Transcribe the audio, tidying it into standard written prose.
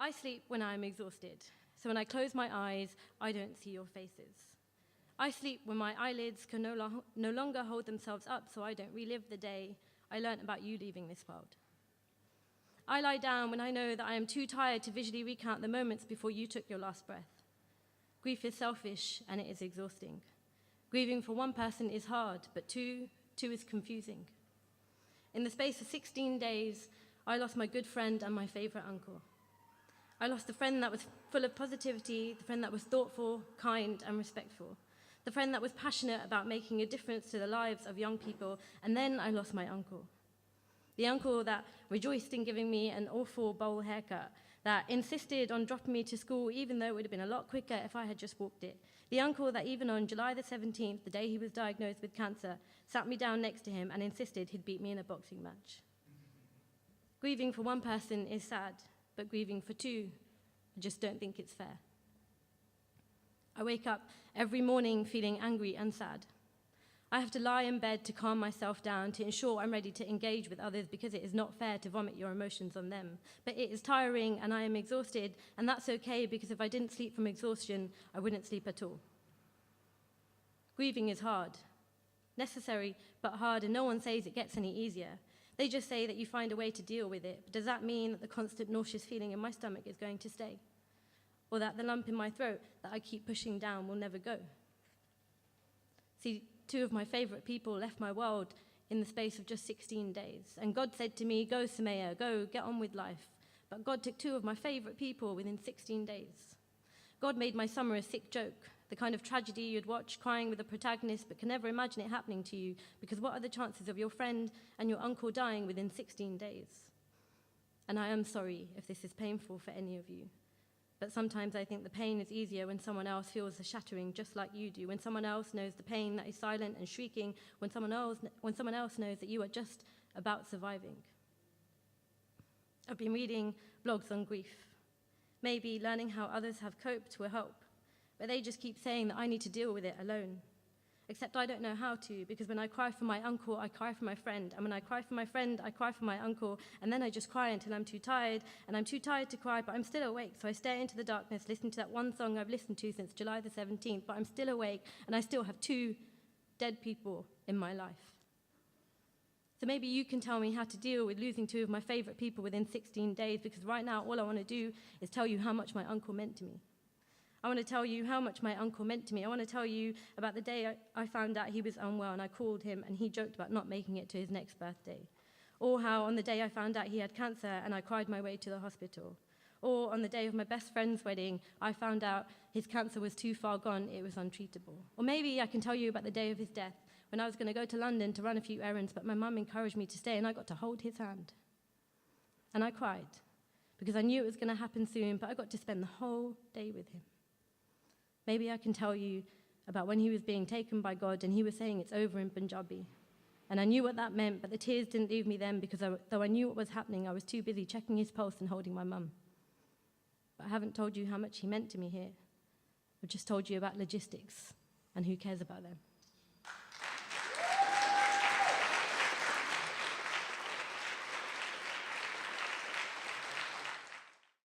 I sleep when I am exhausted, so when I close my eyes, I don't see your faces. I sleep when my eyelids can no longer hold themselves up, so I don't relive the day I learnt about you leaving this world. I lie down when I know that I am too tired to visually recount the moments before you took your last breath. Grief is selfish and it is exhausting. Grieving for one person is hard, but two is confusing. In the space of 16 days, I lost my good friend and my favorite uncle. I lost the friend that was full of positivity, the friend that was thoughtful, kind, and respectful, the friend that was passionate about making a difference to the lives of young people, and then I lost my uncle. The uncle that rejoiced in giving me an awful bowl haircut, that insisted on dropping me to school even though it would have been a lot quicker if I had just walked it. The uncle that even on July the 17th, the day he was diagnosed with cancer, sat me down next to him and insisted he'd beat me in a boxing match. Grieving for one person is sad, but grieving for two, I just don't think it's fair. I wake up every morning feeling angry and sad. I have to lie in bed to calm myself down, to ensure I'm ready to engage with others because it is not fair to vomit your emotions on them. But it is tiring and I am exhausted, and that's okay because if I didn't sleep from exhaustion, I wouldn't sleep at all. Grieving is hard, necessary but hard, and no one says it gets any easier. They just say that you find a way to deal with it. But does that mean that the constant nauseous feeling in my stomach is going to stay? Or that the lump in my throat that I keep pushing down will never go? See, two of my favorite people left my world in the space of just 16 days. And God said to me, go, Sumayah, go, get on with life. But God took two of my favorite people within 16 days. God made my summer a sick joke, the kind of tragedy you'd watch crying with a protagonist but can never imagine it happening to you, because what are the chances of your friend and your uncle dying within 16 days? And I am sorry if this is painful for any of you. But sometimes I think the pain is easier when someone else feels the shattering just like you do, when someone else knows the pain that is silent and shrieking, when someone else knows that you are just about surviving. I've been reading blogs on grief. Maybe learning how others have coped will help, but they just keep saying that I need to deal with it alone. Except I don't know how to, because when I cry for my uncle, I cry for my friend. And when I cry for my friend, I cry for my uncle. And then I just cry until I'm too tired. And I'm too tired to cry, but I'm still awake. So I stare into the darkness, listen to that one song I've listened to since July the 17th. But I'm still awake, and I still have two dead people in my life. So maybe you can tell me how to deal with losing two of my favorite people within 16 days, because right now all I want to do is tell you how much my uncle meant to me. I want to tell you how much my uncle meant to me. I want to tell you about the day I found out he was unwell and I called him and he joked about not making it to his next birthday. Or how on the day I found out he had cancer and I cried my way to the hospital. Or on the day of my best friend's wedding, I found out his cancer was too far gone, it was untreatable. Or maybe I can tell you about the day of his death, when I was going to go to London to run a few errands, but my mum encouraged me to stay and I got to hold his hand. And I cried, because I knew it was going to happen soon, but I got to spend the whole day with him. Maybe I can tell you about when he was being taken by God and he was saying it's over in Punjabi. And I knew what that meant, but the tears didn't leave me then because though I knew what was happening, I was too busy checking his pulse and holding my mum. But I haven't told you how much he meant to me here. I've just told you about logistics and who cares about them.